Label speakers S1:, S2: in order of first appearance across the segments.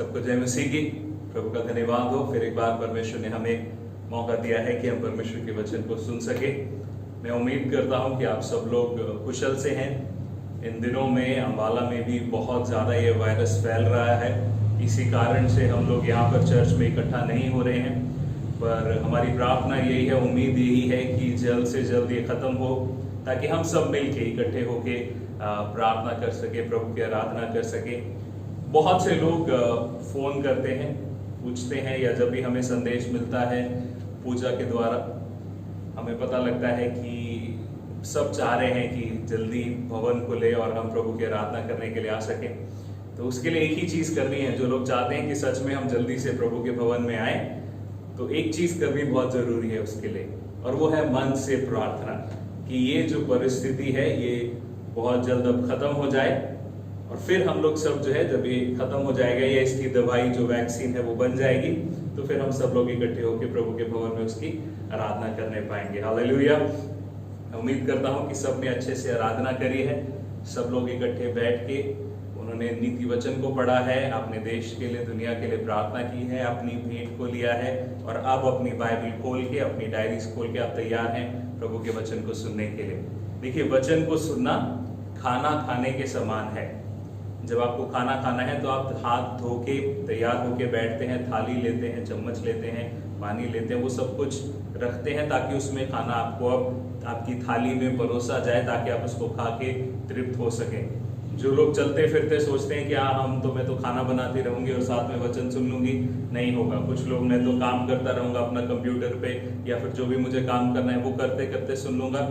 S1: सबको जय मसीह की। प्रभु का धन्यवाद हो, फिर एक बार परमेश्वर ने हमें मौका दिया है कि हम परमेश्वर के वचन को सुन सके। मैं उम्मीद करता हूं कि आप सब लोग कुशल से हैं। इन दिनों में अम्बाला में भी बहुत ज़्यादा ये वायरस फैल रहा है, इसी कारण से हम लोग यहाँ पर चर्च में इकट्ठा नहीं हो रहे हैं। पर हमारी प्रार्थना यही है, उम्मीद यही है कि जल्द से जल्द ये ख़त्म हो, ताकि हम सब मिल के इकट्ठे होके प्रार्थना कर सके, प्रभु की आराधना कर सके। बहुत से लोग फ़ोन करते हैं, पूछते हैं, या जब भी हमें संदेश मिलता है पूजा के द्वारा, हमें पता लगता है कि सब चाह रहे हैं कि जल्दी भवन खुले और हम प्रभु की आराधना करने के लिए आ सकें। तो उसके लिए एक ही चीज़ करनी है। जो लोग चाहते हैं कि सच में हम जल्दी से प्रभु के भवन में आए, तो एक चीज़ करनी बहुत ज़रूरी है उसके लिए, और वो है मन से प्रार्थना कि ये जो परिस्थिति है ये बहुत जल्द अब ख़त्म हो जाए, और फिर हम लोग सब जो है, जब ये ख़त्म हो जाएगा या इसकी दवाई जो वैक्सीन है वो बन जाएगी, तो फिर हम सब लोग इकट्ठे होकर प्रभु के भवन में उसकी आराधना करने पाएंगे। हालेलुया। उम्मीद करता हूँ कि सब ने अच्छे से आराधना करी है। सब लोग इकट्ठे बैठ के उन्होंने नीति वचन को पढ़ा है, अपने देश के लिए, दुनिया के लिए प्रार्थना की है, अपनी भेंट को लिया है, और अब अपनी बाइबल खोल के, अपनी डायरीज खोल के आप तैयार हैं प्रभु के वचन को सुनने के लिए। देखिए, वचन को सुनना खाना खाने के समान है। जब आपको खाना खाना है तो आप हाथ धो के तैयार होके बैठते हैं, थाली लेते हैं, चम्मच लेते हैं, पानी लेते हैं, वो सब कुछ रखते हैं ताकि उसमें खाना आपको अब आपकी थाली में परोसा जाए, ताकि आप उसको खा के तृप्त हो सकें। जो लोग चलते फिरते सोचते हैं कि मैं तो खाना बनाती रहूंगी और साथ में वचन सुन लूंगी, नहीं होगा। कुछ लोग, मैं तो काम करता रहूंगा अपना कंप्यूटर पे, या फिर जो भी मुझे काम करना है वो करते करते सुन लूंगा।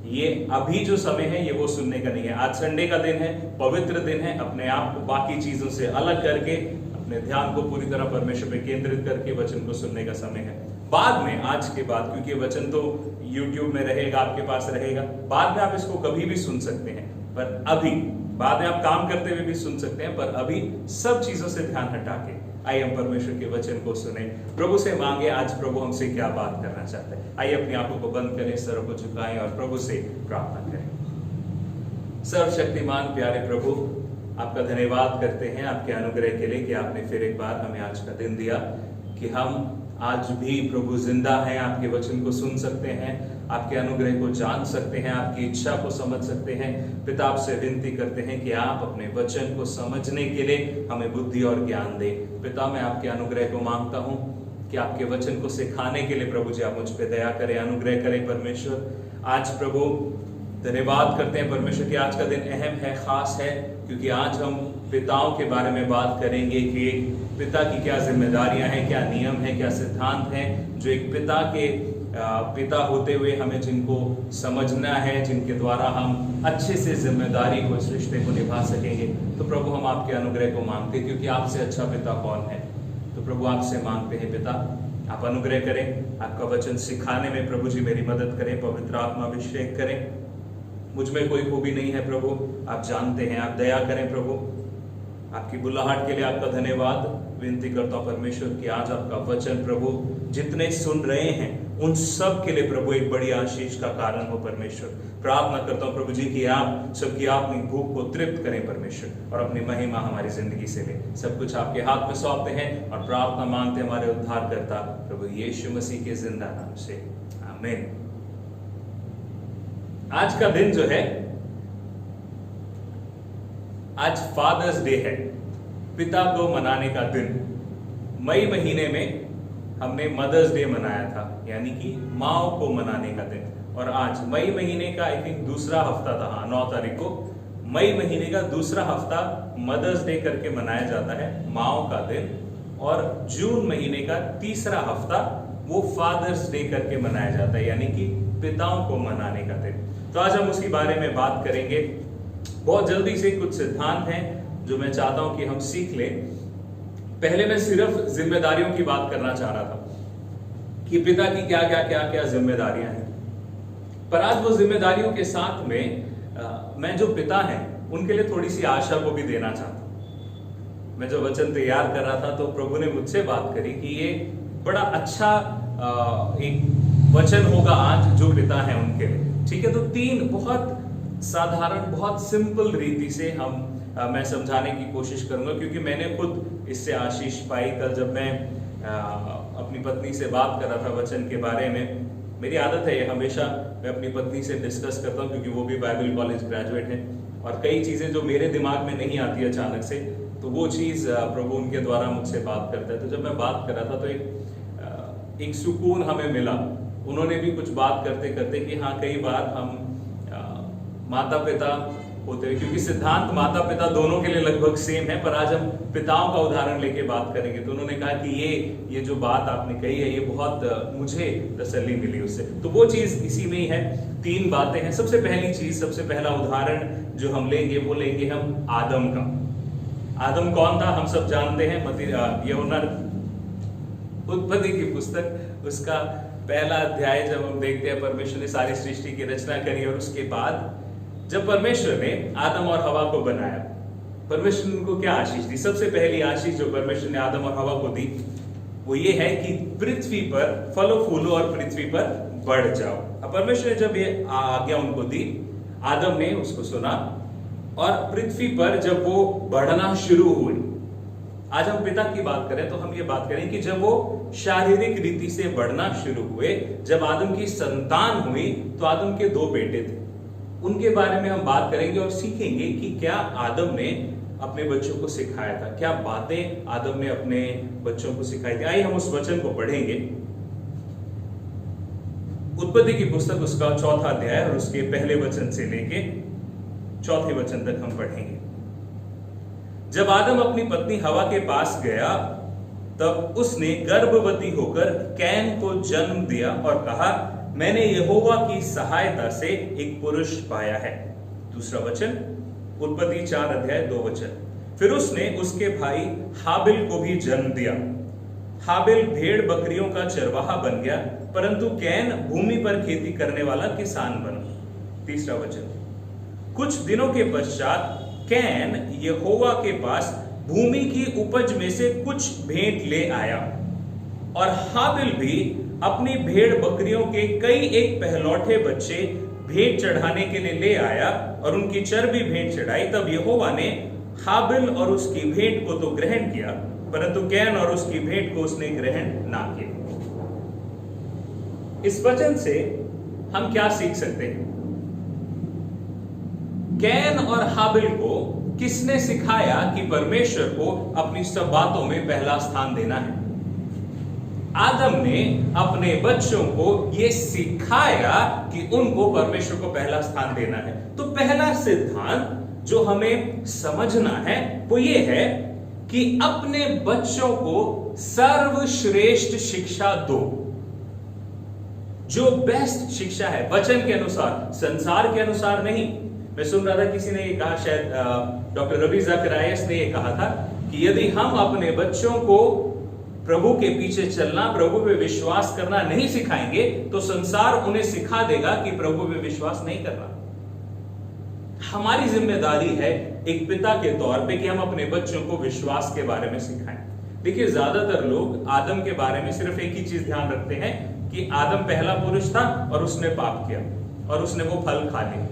S1: ये अभी जो समय है ये वो सुनने का नहीं है। आज संडे का दिन है, पवित्र दिन है। अपने आप को बाकी चीजों से अलग करके, अपने ध्यान को पूरी तरह परमेश्वर पे केंद्रित करके वचन को सुनने का समय है। बाद में, आज के बाद, क्योंकि वचन तो YouTube में रहेगा, आपके पास रहेगा, बाद में आप इसको कभी भी सुन सकते हैं, पर अभी, बाद में आप काम करते हुए भी सुन सकते हैं, पर अभी सब चीजों से ध्यान हटा के आइए हम परमेश्वर के वचन को सुने, प्रभु से मांगे आज प्रभु हमसे क्या बात करना चाहते हैं। आइए अपनी आंखों को बंद करें, सर को झुकाएं और प्रभु से प्रार्थना करें। सर्वशक्तिमान प्यारे प्रभु, आपका धन्यवाद करते हैं आपके अनुग्रह के लिए कि आपने फिर एक बार हमें आज का दिन दिया, कि हम आज भी प्रभु जिंदा हैं, आपके वचन को सुन सकते हैं, आपके अनुग्रह को जान सकते हैं, आपकी इच्छा को समझ सकते हैं। पिता, आपसे विनती करते हैं कि आप अपने वचन को समझने के लिए हमें बुद्धि और ज्ञान दे। पिता, मैं आपके अनुग्रह को मांगता हूं कि आपके वचन को सिखाने के लिए प्रभु जी आप मुझ पे दया करें, अनुग्रह करें परमेश्वर। आज प्रभु धन्यवाद करते हैं परमेश्वर कि आज का दिन अहम है, खास है, क्योंकि आज हम पिताओं के बारे में बात करेंगे कि एक पिता की क्या जिम्मेदारियां हैं, क्या नियम है, क्या सिद्धांत हैं, जो एक पिता के पिता होते हुए हमें जिनको समझना है, जिनके द्वारा हम अच्छे से जिम्मेदारी को, इस रिश्ते को निभा सकेंगे। तो प्रभु हम आपके अनुग्रह को मांगते हैं, क्योंकि आपसे अच्छा पिता कौन है। तो प्रभु आपसे मांगते हैं पिता, आप अनुग्रह करें, आपका वचन सिखाने में प्रभु जी मेरी मदद करें, पवित्र आत्मा अभिषेक करें। मुझ में कोई खूबी नहीं है प्रभु, आप जानते हैं, आप दया करें प्रभु। आपकी बुलाहट के लिए आपका धन्यवाद। विनती करता हूं परमेश्वर कि आज आपका वचन प्रभु जितने सुन रहे हैं उन सब के लिए प्रभु एक बड़ी आशीष का कारण हो परमेश्वर। प्रार्थना करता हूं प्रभु जी कि आप सबकी अपनी भूख को तृप्त करें परमेश्वर, और अपनी महिमा हमारी जिंदगी से ले। सब कुछ आपके हाथ में सौंपते हैं और प्रार्थना मांगते हैं हमारे उद्धारकर्ता प्रभु यीशु मसीह के जिंदा नाम से, आमीन। आज का दिन जो है, आज फादर्स डे है, पिता को मनाने का दिन। मई महीने में हमने मदर्स डे मनाया था, यानी कि माँ को मनाने का दिन। और आज मई महीने का आई थिंक दूसरा हफ्ता था, हाँ 9 तारीख को मई महीने का दूसरा हफ्ता मदर्स डे करके मनाया जाता है, माँ का दिन। और जून महीने का तीसरा हफ्ता वो फादर्स डे करके मनाया जाता है, यानी कि पिताओं को मनाने का दिन। तो आज हम उसके बारे में बात करेंगे। बहुत जल्दी से कुछ सिद्धांत हैं जो मैं चाहता हूं कि हम सीख लें। पहले मैं सिर्फ जिम्मेदारियों की बात करना चाह रहा था कि पिता की क्या क्या क्या क्या जिम्मेदारियां हैं, पर आज वो जिम्मेदारियों के साथ में मैं जो पिता हैं उनके लिए थोड़ी सी आशा को भी देना चाहता हूं। मैं जो वचन तैयार कर रहा था तो प्रभु ने मुझसे बात करी कि ये बड़ा अच्छा एक वचन होगा आज जो पिता हैं उनके लिए। ठीक है, तो 3 बहुत साधारण, बहुत सिंपल रीति से हम मैं समझाने की कोशिश करूंगा, क्योंकि मैंने खुद इससे आशीष पाई। कल जब मैं अपनी पत्नी से बात कर रहा था वचन के बारे में, मेरी आदत है ये, हमेशा मैं अपनी पत्नी से डिस्कस करता हूँ, क्योंकि वो भी बाइबल कॉलेज ग्रेजुएट है, और कई चीज़ें जो मेरे दिमाग में नहीं आती अचानक से, तो वो चीज़ प्रभु उनके द्वारा मुझसे बात करता है। तो जब मैं बात कर रहा था तो एक सुकून हमें मिला। उन्होंने भी कुछ बात करते करते कि हाँ, कई बार हम माता पिता होते हैं, क्योंकि सिद्धांत माता पिता दोनों के लिए लगभग सेम है, पर आज हम पिताओं का उदाहरण लेके बात करेंगे। तो उन्होंने कहा कि ये जो बात आपने कही है, ये बहुत मुझे तसल्ली मिली उससे। तो वो चीज इसी में ही है। 3 बातें हैं। सबसे पहली चीज, सबसे पहला उदाहरण जो हम लेंगे वो लेंगे हम आदम का। आदम कौन था हम सब जानते हैं। यूहन्ना उत्पत्ति की पुस्तक, उसका पहला अध्याय जब हम देखते हैं, परमेश्वर ने सारी सृष्टि की रचना करी, और उसके बाद जब परमेश्वर ने आदम और हवा को बनाया, परमेश्वर ने उनको क्या आशीष दी? सबसे पहली आशीष जो परमेश्वर ने आदम और हवा को दी वो ये है कि पृथ्वी पर फलो फूलो और पृथ्वी पर बढ़ जाओ। अब परमेश्वर ने जब ये आज्ञा उनको दी, आदम ने उसको सुना, और पृथ्वी पर जब वो बढ़ना शुरू हुई, आज हम पिता की बात करें तो हम ये बात करें कि जब वो शारीरिक रीति से बढ़ना शुरू हुए, जब आदम की संतान हुई, तो आदम के 2 बेटे थे। उनके बारे में हम बात करेंगे और सीखेंगे कि क्या आदम ने अपने बच्चों को सिखाया था, क्या बातें आदम ने अपने बच्चों को सिखाई थी। आइए हम उस वचन को पढ़ेंगे। उत्पत्ति की पुस्तक, उसका 4था अध्याय और उसके पहले वचन से लेके 4थे वचन तक हम पढ़ेंगे। जब आदम अपनी पत्नी हवा के पास गया, तब उसने गर्भवती होकर कैन को जन्म दिया और कहा, मैंने यहोवा की सहायता से एक पुरुष पाया है। दूसरा वचन, उत्पत्ति 4 अध्याय 2 वचन। फिर उसने उसके भाई हाबिल को भी जन्म दिया। हाबिल भेड़ बकरियों का चरवाहा बन गया, परंतु कैन भूमि पर खेती करने वाला किसान बना। तीसरा वचन, कुछ दिनों के पश्चात कैन यहोवा के पास भूमि की उपज में से कुछ भेंट ले आया, और हाबिल भी अपनी भेड़ बकरियों के कई एक पहलौठे बच्चे भेंट चढ़ाने के लिए ले आया, और उनकी चर्बी भेंट चढ़ाई। तब यहोवा ने हाबिल और उसकी भेंट को तो ग्रहण किया, परंतु कैन और उसकी भेंट को उसने ग्रहण ना किया। इस वचन से हम क्या सीख सकते हैं? कैन और हाबिल को किसने सिखाया कि परमेश्वर को अपनी सब बातों में पहला स्थान देना है? आदम ने अपने बच्चों को यह सिखाया कि उनको परमेश्वर को पहला स्थान देना है। तो पहला सिद्धांत जो हमें समझना है वो ये है कि अपने बच्चों को सर्वश्रेष्ठ शिक्षा दो, जो बेस्ट शिक्षा है वचन के अनुसार, संसार के अनुसार नहीं। मैं सुन रहा था किसी ने ये कहा, शायद डॉक्टर रवि ज़करायस ने ये कहा था कि यदि हम अपने बच्चों को प्रभु के पीछे चलना, प्रभु पे विश्वास करना नहीं सिखाएंगे, तो संसार उन्हें सिखा देगा कि प्रभु पे विश्वास नहीं करना। हमारी जिम्मेदारी है एक पिता के तौर पे कि हम अपने बच्चों को विश्वास के बारे में सिखाएं। देखिए, ज्यादातर लोग आदम के बारे में सिर्फ एक ही चीज ध्यान रखते हैं कि आदम पहला पुरुष था और उसने पाप किया और उसने वो फल खा लिया।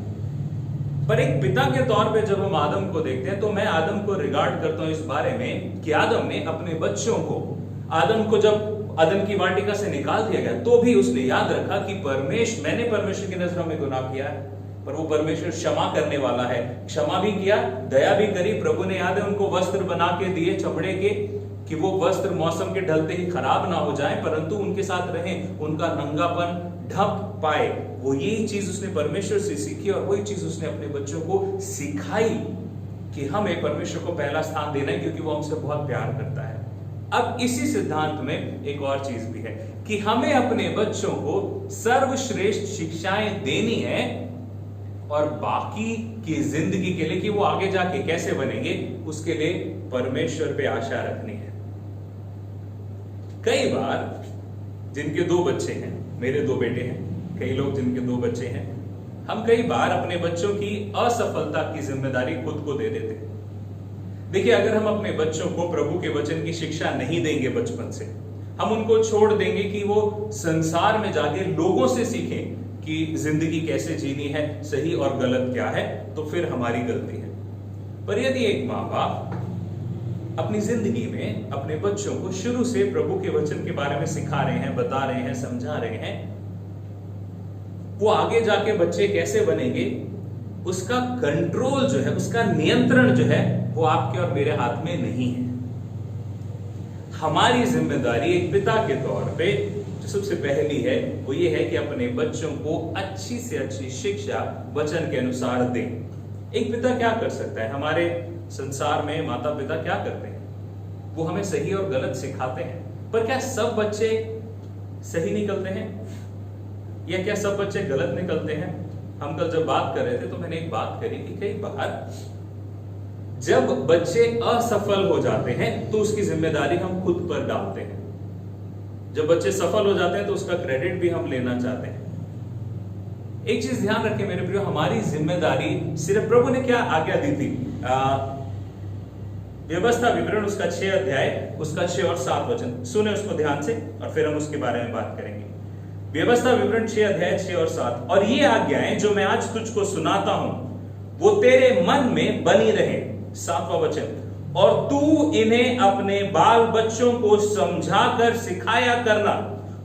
S1: पर एक पिता के तौर पे जब हम आदम को देखते हैं तो मैं आदम को रिगार्ड करता हूं इस बारे में कि आदम ने अपने बच्चों को, आदम को जब आदम की वाटिका से निकाल दिया गया तो भी उसने याद रखा कि मैंने परमेश्वर की नजरों में गुनाह किया है, पर वो परमेश्वर क्षमा करने वाला है। क्षमा भी किया, दया भी करी। प्रभु ने, याद है, उनको वस्त्र बना के दिए चमड़े के, कि वो वस्त्र मौसम के ढलते ही खराब ना हो जाए, परंतु उनके साथ रहें, उनका नंगापन ढक पाए। वो यही चीज उसने परमेश्वर से सीखी और वही चीज उसने अपने बच्चों को सिखाई कि हमें परमेश्वर को पहला स्थान देना है, क्योंकि वो हमसे बहुत प्यार करता है। अब इसी सिद्धांत में एक और चीज भी है कि हमें अपने बच्चों को सर्वश्रेष्ठ शिक्षाएं देनी है और बाकी की जिंदगी के लिए कि वो आगे जाके कैसे बनेंगे उसके लिए परमेश्वर पे आशा रखनी है। कई बार जिनके 2 बच्चे हैं, मेरे 2 बेटे हैं, कई लोग जिनके 2 बच्चे हैं, हम कई बार अपने बच्चों की असफलता की जिम्मेदारी खुद को दे देते हैं। देखिए, अगर हम अपने बच्चों को प्रभु के वचन की शिक्षा नहीं देंगे बचपन से, हम उनको छोड़ देंगे कि वो संसार में जाके लोगों से सीखें कि जिंदगी कैसे जीनी है, सही और गलत क्या है, तो फिर हमारी गलती है। पर यदि एक माँ बाप अपनी जिंदगी में अपने बच्चों को शुरू से प्रभु के वचन के बारे में सिखा रहे हैं, बता रहे हैं, समझा रहे हैं, वो आगे जाके बच्चे कैसे बनेंगे उसका कंट्रोल जो है, उसका नियंत्रण जो है, वो आपके और मेरे हाथ में नहीं है। हमारी जिम्मेदारी एक पिता के तौर पे जो सबसे पहली है वो ये है कि अपने बच्चों को अच्छी से अच्छी शिक्षा वचन के अनुसार दें। एक पिता क्या कर सकता है? हमारे संसार में माता पिता क्या करते हैं? वो हमें सही और गलत सिखाते हैं, पर क्या सब बच्चे सही निकलते हैं या क्या सब बच्चे गलत निकलते हैं? हम कल जब बात कर रहे थे तो मैंने एक बात करी कि कई बार जब बच्चे असफल हो जाते हैं तो उसकी जिम्मेदारी हम खुद पर डालते हैं। जब बच्चे सफल हो जाते हैं तो उसका क्रेडिट भी हम लेना चाहते हैं। एक चीज ध्यान रखें मेरे प्रियो, हमारी जिम्मेदारी सिर्फ प्रभु ने क्या आज्ञा दी थी? व्यवस्था विवरण उसका 6 अध्याय उसका 6 और 7 वचन सुने उसको ध्यान से और फिर हम उसके बारे में बात करेंगे। व्यवस्था विवरण 6 अध्याय 6 और 7, और ये आज्ञाएं जो मैं आज तुझको सुनाता हूं वो तेरे मन में बनी रहे। 7वां वचन, और तू इन्हें अपने बाल बच्चों को समझा कर सिखाया करना,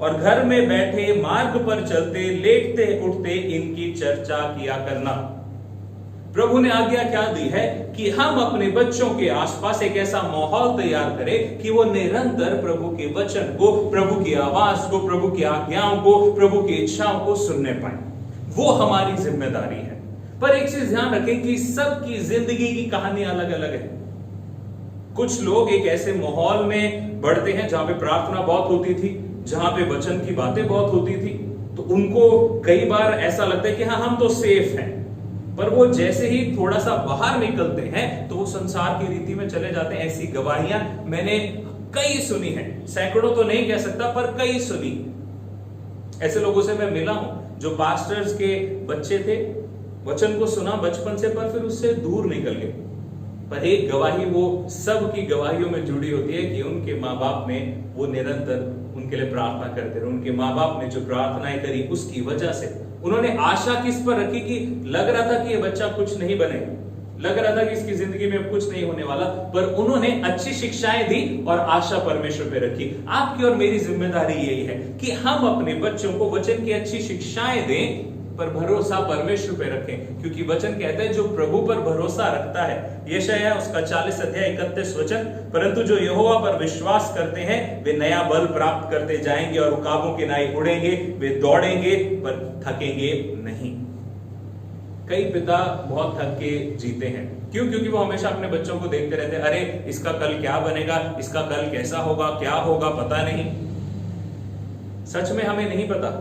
S1: और घर में बैठे मार्ग पर चलते लेटते उठते इनकी चर्चा किया करना। प्रभु ने आज्ञा क्या दी है कि हम अपने बच्चों के आसपास एक ऐसा माहौल तैयार करें कि वो निरंतर प्रभु के वचन को, प्रभु की आवाज को, प्रभु की आज्ञाओं को, प्रभु की इच्छाओं को सुनने पाए। वो हमारी जिम्मेदारी है। पर एक चीज ध्यान रखें कि सबकी जिंदगी की कहानी अलग अलग है। कुछ लोग एक ऐसे माहौल में बढ़ते हैं जहां पे प्रार्थना बहुत होती थी, जहां पे वचन की बातें बहुत होती थी, तो उनको कई बार ऐसा लगता है कि हाँ हम तो सेफ हैं। पर वो जैसे ही थोड़ा सा बाहर निकलते हैं तो वो संसार की रीति में चले जाते हैं। ऐसी गवाहियां मैंने कई सुनी है, सैकड़ों तो नहीं कह सकता पर कई सुनी। ऐसे लोगों से मैं मिला हूं जो पास्टर्स के बच्चे थे, वचन को सुना बचपन से पर फिर उससे दूर निकल गए। पर एक गवाही वो सब की गवाहियों में जुड़ी होती है कि उनके माँ बाप ने वो निरंतर उनके लिए प्रार्थना करते रहे। उनके माँ बाप ने जो प्रार्थनाएं करी उसकी वजह से उन्होंने आशा किस पर रखी कि लग रहा था कि ये बच्चा कुछ नहीं बनेगा, लग रहा था कि इसकी जिंदगी में कुछ नहीं होने वाला, पर उन्होंने अच्छी शिक्षाएं दी और आशा परमेश्वर पे रखी। आपकी और मेरी जिम्मेदारी यही है कि हम अपने बच्चों को वचन की अच्छी शिक्षाएं दें, पर भरोसा परमेश्वर पे रखें, क्योंकि वचन कहता है जो प्रभु पर भरोसा रखता है, यशायाह उसका 40 अध्याय 31 वचन, परंतु जो यहोवा पर विश्वास करते हैं वे नया बल प्राप्त करते जाएंगे और उकाबों के नाई उड़ेंगे, वे दौड़ेंगे पर थकेंगे नहीं। कई पिता बहुत थक के जीते हैं। क्यों? क्योंकि वो हमेशा अपने बच्चों को देखते रहते हैं, अरे इसका कल क्या बनेगा, इसका कल कैसा होगा, क्या होगा पता नहीं। सच में हमें नहीं पता।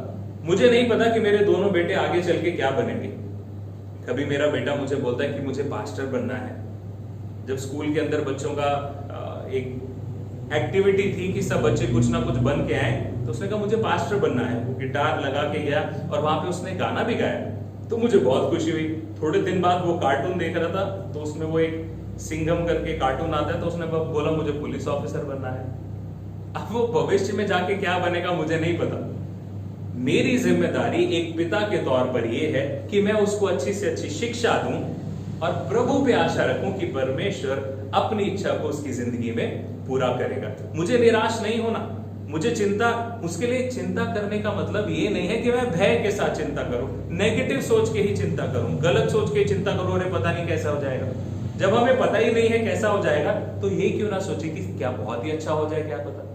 S1: मुझे नहीं पता कि मेरे दोनों बेटे आगे चल के क्या बनेंगे। कभी मेरा बेटा मुझे बोलता है कि मुझे पास्टर बनना है। जब स्कूल के अंदर बच्चों का एक एक्टिविटी थी कि सब बच्चे कुछ ना कुछ बन के आए, तो उसने कहा मुझे पास्टर बनना है। वो गिटार लगा के गया और वहां पे उसने गाना भी गाया, तो मुझे बहुत खुशी हुई। थोड़े दिन बाद वो कार्टून देख रहा था, तो उसमें वो एक सिंघम करके कार्टून आता है, तो उसने बोला मुझे पुलिस ऑफिसर बनना है। अब वो भविष्य में जाके क्या बनेगा मुझे नहीं पता। मेरी जिम्मेदारी एक पिता के तौर पर यह है कि मैं उसको अच्छी से अच्छी शिक्षा दूं और प्रभु पे आशा रखूं कि परमेश्वर अपनी इच्छा को उसकी जिंदगी में पूरा करेगा। मुझे निराश नहीं होना, मुझे चिंता, उसके लिए चिंता करने का मतलब ये नहीं है कि मैं भय के साथ चिंता करूं, नेगेटिव सोच के ही चिंता करूं, गलत सोच के ही चिंता करूं, अरे पता नहीं कैसा हो जाएगा। जब हमें पता ही नहीं है कैसा हो जाएगा तो ये क्यों ना सोचे कि क्या बहुत ही अच्छा हो जाए, क्या पता।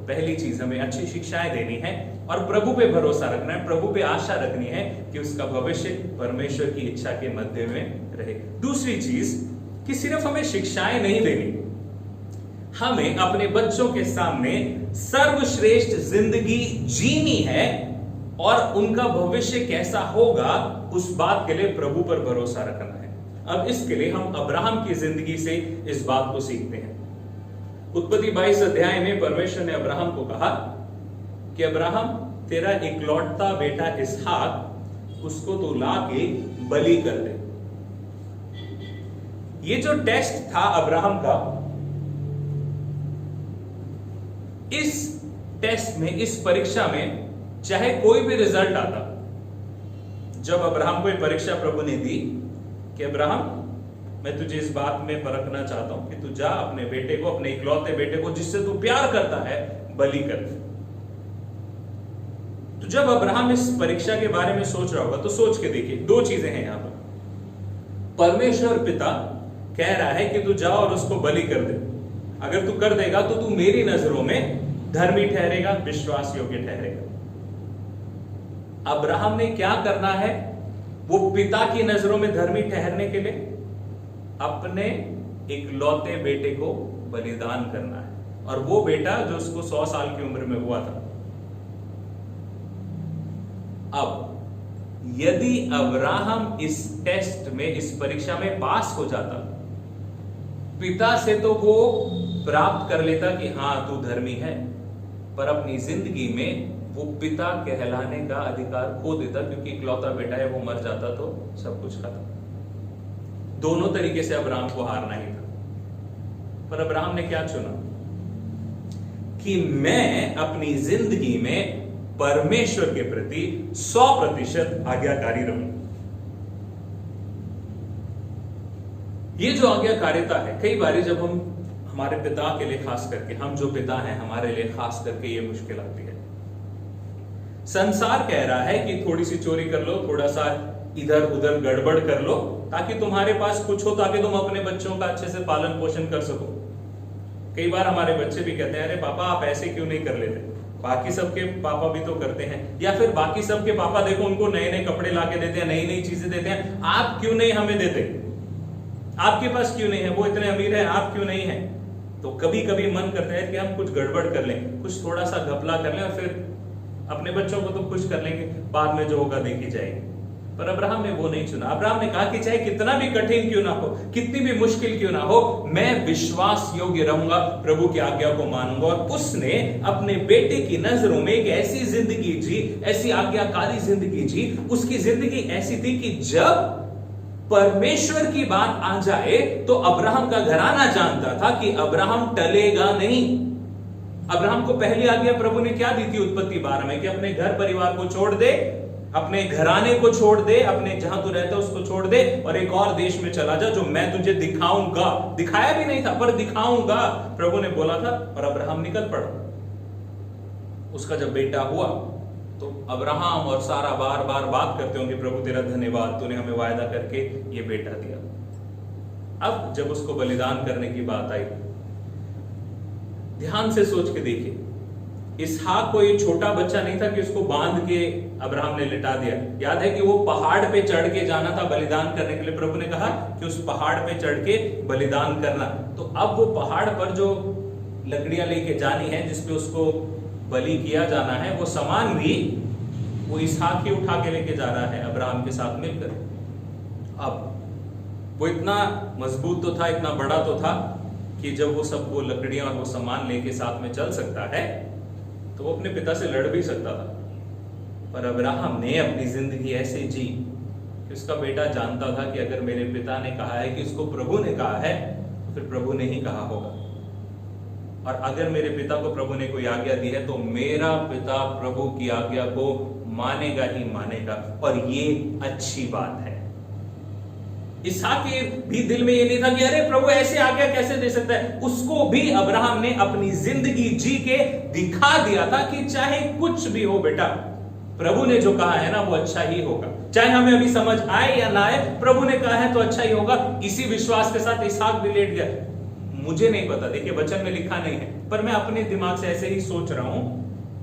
S1: पहली चीज हमें अच्छी शिक्षाएं देनी है और प्रभु पे भरोसा रखना है, प्रभु पे आशा रखनी है कि उसका भविष्य परमेश्वर की इच्छा के मध्य में रहे। दूसरी चीज कि सिर्फ हमें शिक्षाएं नहीं देनी, हमें अपने बच्चों के सामने सर्वश्रेष्ठ जिंदगी जीनी है और उनका भविष्य कैसा होगा उस बात के लिए प्रभु पर भरोसा रखना है। अब इसके लिए हम अब्राहम की जिंदगी से इस बात को सीखते हैं। उत्पत्ति 22 अध्याय में परमेश्वर ने अब्राहम को कहा कि अब्राहम तेरा इकलौता बेटा इसहाक उसको तो लाके बलि कर दे। ये जो टेस्ट था अब्राहम का, इस टेस्ट में, इस परीक्षा में चाहे कोई भी रिजल्ट आता, जब अब्राहम को ये परीक्षा प्रभु ने दी कि अब्राहम मैं तुझे इस बात में परखना चाहता हूं कि तू जा अपने बेटे को, अपने इकलौते बेटे को जिससे तू प्यार करता है, बलि कर दे। तो जब अब्राहम इस परीक्षा के बारे में सोच रहा होगा तो सोच के देखिए, दो चीजें हैं यहां पर। परमेश्वर पिता कह रहा है कि तू जा और उसको बलि कर दे। अगर तू कर देगा तो तू मेरी नजरों में धर्मी ठहरेगा, विश्वास योग्य ठहरेगा। अब्राहम ने क्या करना है? वो पिता की नजरों में धर्मी ठहरने के लिए अपने इकलौते बेटे को बलिदान करना है, और वो बेटा जो उसको 100 साल की उम्र में हुआ था। अब यदि अब्राहम इस टेस्ट में, इस परीक्षा में पास हो जाता, पिता से तो वो प्राप्त कर लेता कि हां तू धर्मी है, पर अपनी जिंदगी में वो पिता कहलाने का अधिकार खो देता, क्योंकि इकलौता बेटा है, वो मर जाता तो सब कुछ खत्म। दोनों तरीके से अब्राहम को हारना ही था, पर अब्राहम ने क्या चुना कि मैं अपनी जिंदगी में परमेश्वर के प्रति 100% आज्ञाकारी रहूं। ये जो आज्ञाकारिता है, कई बार जब हम हमारे पिता के लिए, खास करके हम जो पिता हैं हमारे लिए खास करके ये मुश्किल आती है। संसार कह रहा है कि थोड़ी सी चोरी कर लो, थोड़ा सा इधर उधर गड़बड़ कर लो, ताकि तुम्हारे पास कुछ हो, ताकि तुम अपने बच्चों का अच्छे से पालन पोषण कर सको। कई बार हमारे बच्चे भी कहते हैं, अरे पापा आप ऐसे क्यों नहीं कर लेते, बाकी सबके पापा भी तो करते हैं। या फिर बाकी सबके पापा देखो उनको नए नए कपड़े लाके देते हैं, नई नई चीजें देते हैं, आप क्यों नहीं हमें देते, आपके पास क्यों नहीं है, वो इतने अमीर हैं, आप क्यों नहीं है। तो कभी कभी मन करता है कि हम कुछ गड़बड़ कर लें, कुछ थोड़ा सा घपला कर लें, और फिर अपने बच्चों को तो खुश कर लेंगे, बाद में जो होगा देखी जाएगी। पर अब्राहम ने वो नहीं चुना। अब्राहम ने कहा कि चाहे कितना भी कठिन क्यों ना हो, कितनी भी मुश्किल क्यों ना हो, मैं विश्वास योग्य रहूंगा, प्रभु की आज्ञा को मानूंगा। और उसने अपने बेटे की नजरों में एक ऐसी जिंदगी जी, ऐसी आज्ञाकारी जिंदगी जी। उसकी जिंदगी ऐसी थी कि जब परमेश्वर की बात आ जाए तो अब्राहम का घराना जानता था कि अब्राहम टलेगा नहीं। अब्राहम को पहली आज्ञा प्रभु ने क्या दी थी उत्पत्ति 12 में, कि अपने घर परिवार को छोड़ दे, अपने घराने को छोड़ दे, अपने जहां तू रहता है उसको छोड़ दे, और एक और देश में चला जा जो मैं तुझे दिखाऊंगा। दिखाया भी नहीं था, पर दिखाऊंगा प्रभु ने बोला था, और अब्राहम निकल पड़ा। उसका जब बेटा हुआ तो अब्राहम और सारा बार बार बात करते होंगे, प्रभु तेरा धन्यवाद, तूने हमें वायदा करके ये बेटा दिया। अब जब उसको बलिदान करने की बात आई, ध्यान से सोच के देखिए, इसहाक कोई छोटा बच्चा नहीं था कि उसको बांध के अब्राहम ने लिटा दिया। याद है कि वो पहाड़ पे चढ़ के जाना था बलिदान करने के लिए। प्रभु ने कहा कि उस पहाड़ पे चढ़ के बलिदान करना। तो अब वो पहाड़ पर जो लकड़ियां लेके जानी है, जिसपे उसको बलि किया जाना है, वो सामान भी वो इसहाक ही उठा के लेके जा रहा है अब्राहम के साथ मिलकर। अब वो इतना मजबूत तो था, इतना बड़ा तो था कि जब वो लकड़ियां और वो सामान लेके साथ में चल सकता है तो वो अपने पिता से लड़ भी सकता था। पर अब्राहम ने अपनी जिंदगी ऐसे जी कि उसका बेटा जानता था कि अगर मेरे पिता ने कहा है कि इसको प्रभु ने कहा है, तो फिर प्रभु ने ही कहा होगा। और अगर मेरे पिता को प्रभु ने कोई आज्ञा दी है तो मेरा पिता प्रभु की आज्ञा को मानेगा ही मानेगा, और ये अच्छी बात है। इसहाक के भी दिल में ये नहीं था कि अरे प्रभु ऐसे आज्ञा कैसे दे सकता है। उसको भी अब्राहम ने अपनी जिंदगी जी के दिखा दिया था कि चाहे कुछ भी हो बेटा, प्रभु ने जो कहा है ना वो अच्छा ही होगा। चाहे हमें अभी समझ आए या ना आए, प्रभु ने कहा है तो अच्छा ही होगा। इसी विश्वास के साथ इसहाक भी लेट गया। मुझे नहीं पता, देखिए वचन में लिखा नहीं है, पर मैं अपने दिमाग से ऐसे ही सोच रहा हूं,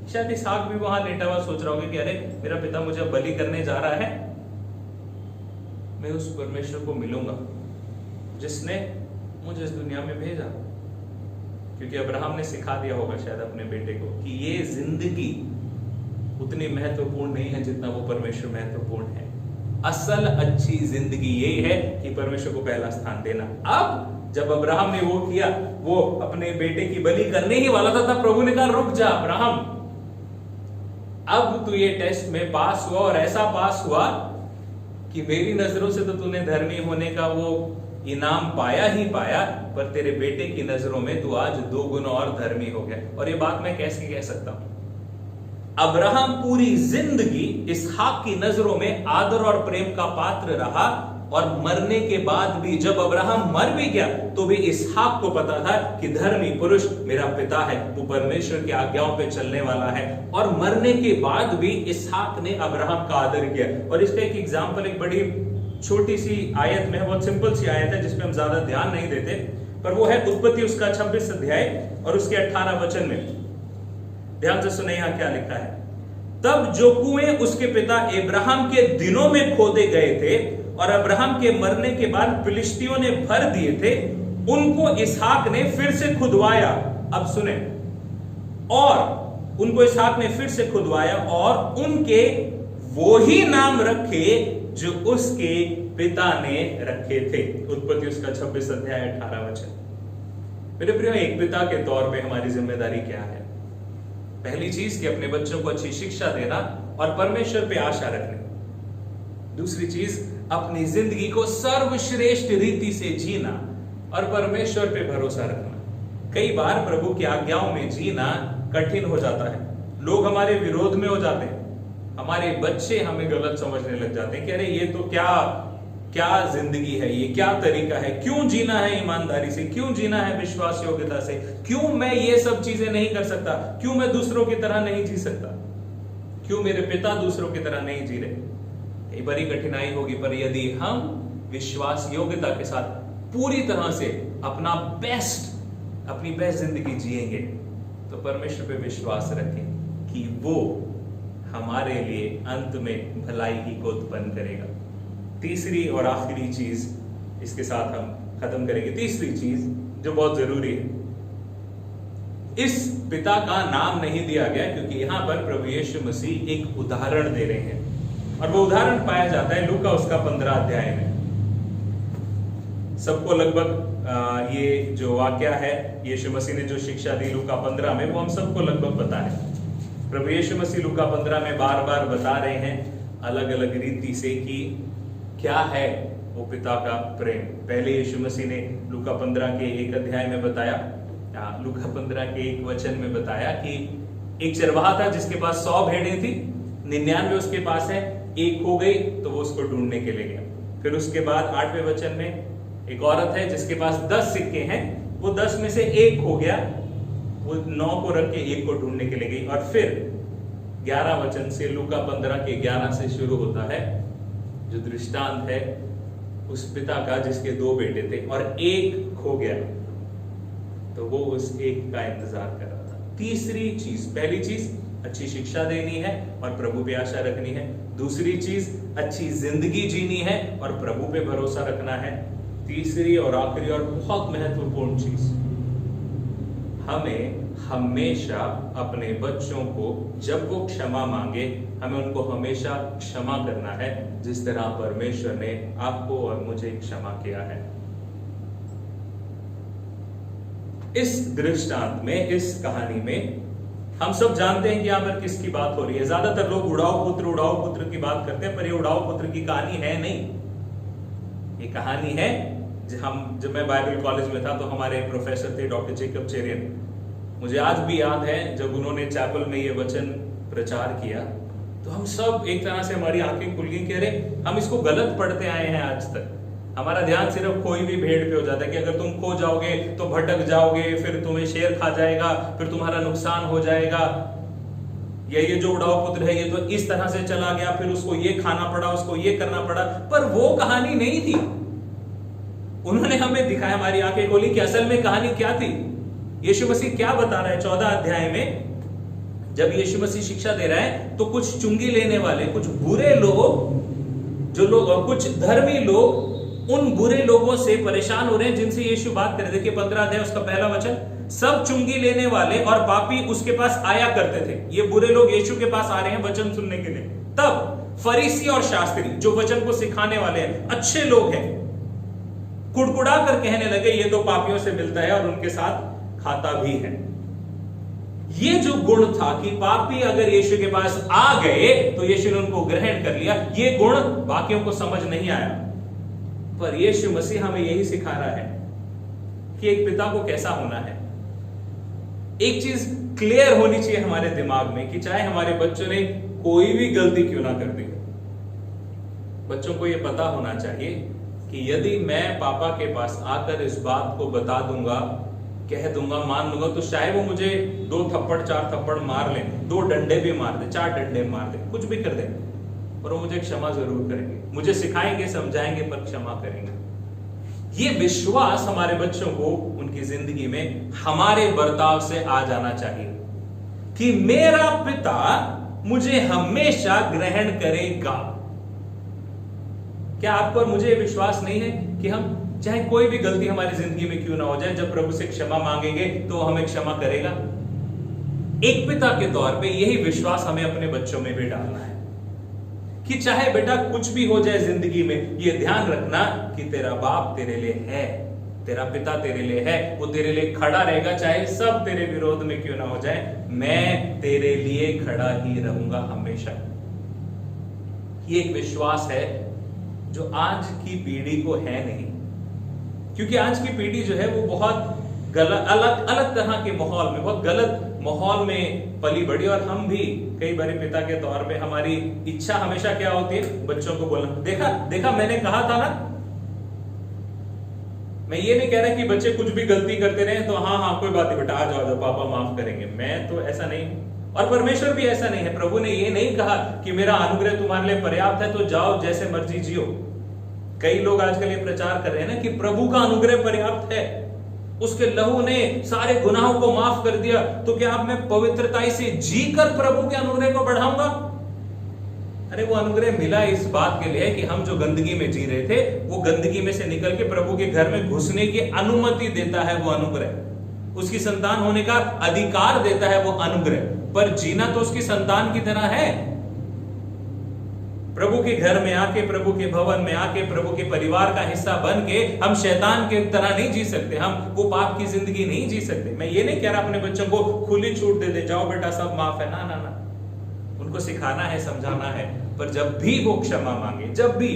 S1: शायद इसहाक भी वहां लेटा हुआ सोच रहा होगा कि अरे मेरा पिता मुझे बलि करने जा रहा है, मैं उस परमेश्वर को मिलूंगा जिसने मुझे इस दुनिया में भेजा। क्योंकि अब्राहम ने सिखा दिया होगा शायद अपने बेटे को कि ये जिंदगी उतनी महत्वपूर्ण नहीं है जितना वो परमेश्वर महत्वपूर्ण है। असल अच्छी जिंदगी यही है कि परमेश्वर को पहला स्थान देना। अब जब अब्राहम ने वो किया, वो अपने बेटे की बलि करने ही वाला था, तब प्रभु ने कहा रुक जा अब्राहम, अब तू ये टेस्ट में पास हुआ, और ऐसा पास हुआ कि मेरी नजरों से तो तूने धर्मी होने का वो इनाम पाया ही पाया, पर तेरे बेटे की नजरों में तू आज 2 गुना और धर्मी हो गया। और ये बात मैं कैसे कह सकता हूं? अब्राहम पूरी जिंदगी इसहाक की नजरों में आदर और प्रेम का पात्र रहा, और मरने के बाद भी जब अब्राहम मर भी गया तो भी इसहाक को पता था कि धर्मी पुरुष मेरा पिता है, वो परमेश्वर की आज्ञाओं पे चलने वाला है। और मरने के बाद भी इसहाक ने अब्राहम का आदर किया। और इसका एक एग्जाम्पल एक बड़ी छोटी सी आयत में है, बहुत सिंपल सी आयत है जिसपे हम ज्यादा ध्यान नहीं देते, पर वो है उत्पत्ति उसका 26 अध्याय और उसके 18 वचन में। ध्यान से सुने यहां क्या लिखा है। तब जो कुएं उसके पिता अब्राहम के दिनों में खोदे गए थे और अब्राहम के मरने के बाद फिलिस्तियों ने भर दिए थे, उनको इसहाक ने फिर से खुदवाया। अब सुने, और उनको इसहाक ने फिर से खुदवाया और उनके वो ही नाम रखे जो उसके पिता ने रखे थे। उत्पत्ति उसका 26 अध्याय 18 वचन। मेरे प्रियो, एक पिता के तौर पे हमारी जिम्मेदारी क्या है? पहली चीज कि अपने बच्चों को अच्छी शिक्षा देना और परमेश्वर पे आशा रखनी। दूसरी चीज, अपनी जिंदगी को सर्वश्रेष्ठ रीति से जीना और परमेश्वर पे भरोसा रखना। कई बार प्रभु की आज्ञाओं में जीना कठिन हो जाता है। लोग हमारे विरोध में हो जाते हैं, हमारे बच्चे हमें गलत समझने लग जाते हैं कि अरे ये तो क्या जिंदगी है, ये क्या तरीका है, क्यों जीना है ईमानदारी से, क्यों जीना है विश्वास योग्यता से, क्यों मैं ये सब चीजें नहीं कर सकता, क्यों मैं दूसरों की तरह नहीं जी सकता, क्यों मेरे पिता दूसरों की तरह नहीं जी रहे। ये बड़ी कठिनाई होगी, पर यदि हम विश्वास योग्यता के साथ पूरी तरह से अपनी बेस्ट जिंदगी जिएंगे तो परमेश्वर पे विश्वास रखें कि वो हमारे लिए अंत में भलाई ही को उत्पन्न करेगा। तीसरी और आखिरी चीज इसके साथ हम खत्म करेंगे। तीसरी चीज जो बहुत जरूरी है, इस पिता का नाम नहीं दिया गया क्योंकि यहां पर प्रभु यीशु मसीह एक उदाहरण दे रहे हैं और वो उदाहरण पाया जाता है लूका उसका 15 अध्याय में। सबको लगभग ये जो वाक्य है यीशु मसीह ने जो शिक्षा दी लूका 15 में, वो हम सबको लगभग पता है। प्रभु यीशु मसीह लूका 15 में बार बार बता रहे हैं अलग अलग रीति से कि क्या है वो पिता का प्रेम। पहले यीशु मसीह ने लूका 15 के 1 अध्याय में बताया, लूका 15 के 1 वचन में बताया कि एक चरवाहा था जिसके पास 100 भेड़ें थी, 99 उसके पास है, एक हो गई तो वो उसको ढूंढने के लिए गया। फिर उसके बाद 8वें वचन में एक औरत है जिसके पास 10 सिक्के हैं, वो 10 में से एक हो गया, वो 9 को रख के एक को ढूंढने के लिए गई। और फिर 11 वचन से लूका 15 के 11 से शुरू होता है जो दृष्टांत है उस पिता का जिसके 2 बेटे थे और एक खो गया, तो वो उस एक का इंतजार कर रहा था। तीसरी चीज, पहली चीज अच्छी शिक्षा देनी है और प्रभु पे आशा रखनी है। दूसरी चीज अच्छी जिंदगी जीनी है और प्रभु पे भरोसा रखना है। तीसरी और आखिरी और बहुत महत्वपूर्ण चीज, हमें हमेशा अपने बच्चों को जब वो क्षमा मांगे हमें उनको हमेशा क्षमा करना है जिस तरह परमेश्वर ने आपको और मुझे क्षमा किया है। इस दृष्टांत में, इस कहानी में हम सब जानते हैं कि यहां पर किसकी बात हो रही है। ज्यादातर लोग उड़ाऊ पुत्र की बात करते हैं, पर ये उड़ाऊ पुत्र की कहानी है नहीं। ये कहानी है जब मैं बाइबल कॉलेज में था तो हमारे प्रोफेसर थे डॉक्टर जेकब चेरियन। मुझे आज भी याद है जब उन्होंने चैपल में ये वचन प्रचार किया तो हम सब एक तरह से हमारी आंखें खुल गई कि अरे हम इसको गलत पढ़ते आए हैं आज तक। हमारा ध्यान सिर्फ खोई हुई भेड़ पे हो जाता है कि अगर तुम खो जाओगे तो भटक जाओगे, फिर तुम्हें शेर खा जाएगा, फिर तुम्हारा नुकसान हो जाएगा, या ये जो उड़ाऊ पुत्र है ये तो इस तरह से चला गया, फिर उसको ये खाना पड़ा, उसको ये करना पड़ा। पर वो कहानी नहीं थी। उन्होंने हमें दिखाया, हमारी आंखें खोली कि असल में कहानी क्या थी। यीशु मसीह क्या बता रहा है 14 अध्याय में, जब यीशु मसीह शिक्षा दे रहा है तो कुछ चुंगी लेने वाले, कुछ बुरे लोग, जो लोग, कुछ धर्मी लोग उन बुरे लोगों से परेशान हो रहे हैं जिनसे यीशु बात कर रहे। देखिए 15 अध्याय उसका पहला वचन, सब चुंगी लेने वाले और पापी उसके पास आया करते थे। ये बुरे लोग यीशु के पास आ रहे हैं वचन सुनने के लिए। तब फरीसी और शास्त्री जो वचन को सिखाने वाले हैं, अच्छे लोग हैं, कुड़कुड़ा कर कहने लगे ये तो पापियों से मिलता है और उनके साथ खाता भी है। ये जो गुण था कि पापी अगर यीशु के पास आ गए तो यीशु ने उनको ग्रहण कर लिया, ये गुण बाकियों को समझ नहीं आया। पर यीशु मसीह हमें यही सिखा रहा है कि एक पिता को कैसा होना है। एक चीज क्लियर होनी चाहिए हमारे दिमाग में कि चाहे हमारे बच्चों ने कोई भी गलती क्यों ना कर दी, बच्चों को ये पता होना चाहिए कि यदि मैं पापा के पास आकर इस बात को बता दूंगा, कह दूंगा, मान लूंगा, तो चाहे वो मुझे 2 थप्पड़ 4 थप्पड़ मार ले, 2 डंडे भी मार दे, 4 डंडे मार दे, कुछ भी कर दे, और वो मुझे क्षमा जरूर करेंगे, मुझे सिखाएंगे, समझाएंगे, पर क्षमा करेंगे। ये विश्वास हमारे बच्चों को उनकी जिंदगी में हमारे बर्ताव से आ जाना चाहिए कि मेरा पिता मुझे हमेशा ग्रहण करेगा। क्या आपको और मुझे विश्वास नहीं है कि हम चाहे कोई भी गलती हमारी जिंदगी में क्यों ना हो जाए, जब प्रभु से क्षमा मांगेंगे तो हमें क्षमा करेगा? एक पिता के तौर पे यही विश्वास हमें अपने बच्चों में भी डालना है कि चाहे बेटा कुछ भी हो जाए जिंदगी में, ये ध्यान रखना कि तेरा बाप तेरे लिए है, तेरा पिता तेरे लिए है, वो तेरे लिए खड़ा रहेगा, चाहे सब तेरे विरोध में क्यों ना हो जाए, मैं तेरे लिए खड़ा ही रहूंगा हमेशा। ये एक विश्वास है जो आज की पीढ़ी को है नहीं, क्योंकि आज की पीढ़ी जो है वो बहुत गलत, अलग अलग तरह के माहौल में, बहुत गलत माहौल में पली बढ़ी। और हम भी कई बार पिता के तौर पे हमारी इच्छा हमेशा क्या होती है, बच्चों को बोलना, देखा देखा मैंने कहा था ना। मैं ये नहीं कह रहा कि बच्चे कुछ भी गलती करते रहे तो हाँ हाँ कोई बात नहीं बेटा, आ जाओ पापा माफ करेंगे। मैं तो ऐसा नहीं हूं, और परमेश्वर भी ऐसा नहीं है। प्रभु ने ये नहीं कहा कि मेरा अनुग्रह तुम्हारे लिए पर्याप्त है तो जाओ जैसे मर्जी जियो। कई लोग आजकल ये प्रचार कर रहे हैं ना कि प्रभु का अनुग्रह पर्याप्त है, उसके लहू ने सारे गुनाहों को माफ कर दिया, तो क्या अब मैं पवित्रताई से जीकर प्रभु के अनुग्रह को बढ़ाऊंगा? अरे वो अनुग्रह मिला इस बात के लिए कि हम जो गंदगी में जी रहे थे, वो गंदगी में से निकल के प्रभु के घर में घुसने की अनुमति देता है वो अनुग्रह, उसकी संतान होने का अधिकार देता है वो अनुग्रह। पर जीना तो उसकी संतान की तरह है। प्रभु के घर में आके, प्रभु के भवन में आके, प्रभु के परिवार का हिस्सा बन के हम शैतान की तरह नहीं जी सकते, हम वो पाप की जिंदगी नहीं जी सकते। मैं ये नहीं कह रहा अपने बच्चों को खुली छूट दे दे, जाओ बेटा सब माफ है, ना ना ना, उनको सिखाना है, समझाना है। पर जब भी वो क्षमा मांगे, जब भी,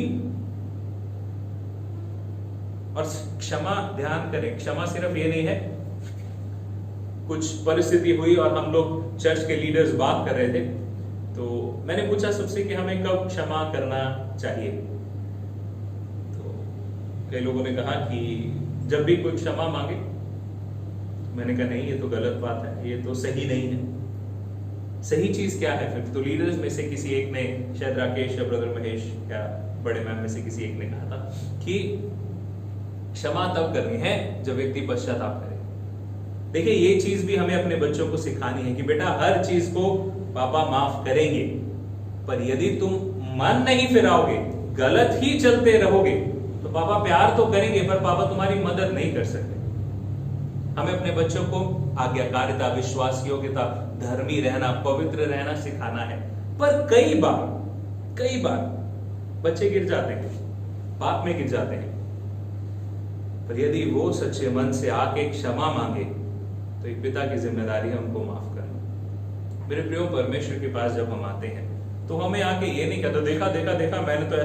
S1: और क्षमा ध्यान करें, क्षमा सिर्फ ये नहीं है कुछ परिस्थिति हुई और हम लोग चर्च के लीडर्स बात कर रहे थे, तो मैंने पूछा सबसे कि हमें कब क्षमा करना चाहिए। तो कई लोगों ने कहा कि जब भी कोई क्षमा मांगे। मैंने कहा नहीं, ये तो गलत बात है, ये तो सही नहीं है। सही चीज क्या है फिर? तो लीडर्स में से किसी एक ने, शायद राकेश या ब्रदर महेश या बड़े मैम में से किसी एक ने कहा था कि क्षमा तब करनी है जब व्यक्ति पश्चाताप करे। देखिए ये चीज भी हमें अपने बच्चों को सिखानी है कि बेटा हर चीज को पापा माफ करेंगे, पर यदि तुम मन नहीं फिराओगे, गलत ही चलते रहोगे, तो पापा प्यार तो करेंगे पर पापा तुम्हारी मदद नहीं कर सकते। हमें अपने बच्चों को आज्ञाकारिता, विश्वास योग्यता, धर्मी रहना, पवित्र रहना सिखाना है। पर कई बार बच्चे गिर जाते हैं, पाप में गिर जाते हैं, पर यदि वो सच्चे मन से आके क्षमा मांगे तो एक पिता की जिम्मेदारी है उनको माफ करना। मेरे प्रिय परमेश्वर के पास जब हम आते हैं तो हमें आके ये नहीं कहते देखा देखा देखा मैंने तो